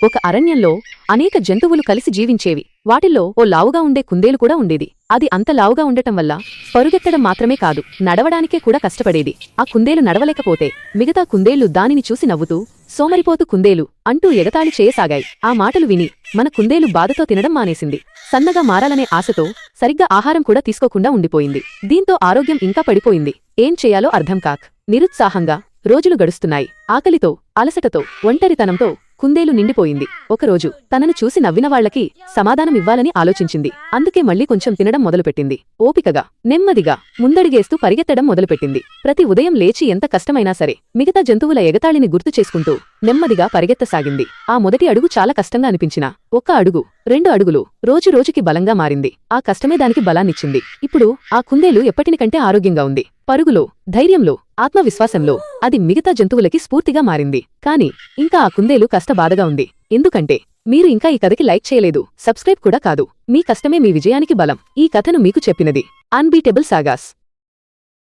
ఒక అరణ్యంలో అనేక జంతువులు కలిసి జీవించేవి. వాటిల్లో ఓ లావుగా ఉండే కుందేలు కూడా ఉండేది. అది అంత లావుగా ఉండటం వల్ల పరుగెత్తడం మాత్రమే కాదు, నడవడానికే కూడా కష్టపడేది. ఆ కుందేలు నడవలేకపోతే మిగతా కుందేళ్లు దానిని చూసి నవ్వుతూ, సోమరిపోతు కుందేలు అంటూ ఎగతాళి చేయసాగాయి. ఆ మాటలు విని మన కుందేలు బాధతో తినడం మానేసింది. సన్నగా మారాలనే ఆశతో సరిగ్గా ఆహారం కూడా తీసుకోకుండా ఉండిపోయింది. దీంతో ఆరోగ్యం ఇంకా పడిపోయింది. ఏం చేయాలో అర్థం కాక నిరుత్సాహంగా రోజులు గడుస్తున్నాయి. ఆకలితో, అలసటతో, ఒంటరితనంతో కుందేలు నిండిపోయింది. ఒకరోజు తనను చూసి నవ్విన వాళ్లకి సమాధానమివ్వాలని ఆలోచించింది. అందుకే మళ్లీ కొంచెం తినడం మొదలుపెట్టింది. ఓపికగా, నెమ్మదిగా ముందడిగేస్తూ పరిగెత్తడం మొదలుపెట్టింది. ప్రతి ఉదయం లేచి ఎంత కష్టమైనా సరే మిగతా జంతువుల ఎగతాళిని గుర్తు చేసుకుంటూ నెమ్మదిగా పరిగెత్తసాగింది. ఆ మొదటి అడుగు చాలా కష్టంగా అనిపించినా 1 అడుగు, 2 అడుగులు రోజు రోజుకి బలంగా మారింది. ఆ కష్టమే దానికి బలాన్నిచ్చింది. ఇప్పుడు ఆ కుందేలు ఎప్పటినికంటే ఆరోగ్యంగా ఉంది. పరుగులో, ధైర్యంలో, ఆత్మవిశ్వాసంలో అది మిగతా జంతువులకి స్ఫూర్తిగా మారింది. కాని ఇంకా ఆ కుందేలు బాధగా ఉంది. ఎందుకంటే మీరు ఇంకా ఈ కథకి లైక్ చేయలేదు, సబ్స్క్రైబ్ కూడా కాదు. మీ కష్టమే మీ విజయానికి బలం. ఈ కథను మీకు చెప్పినది అన్బీటబుల్ సాగాస్.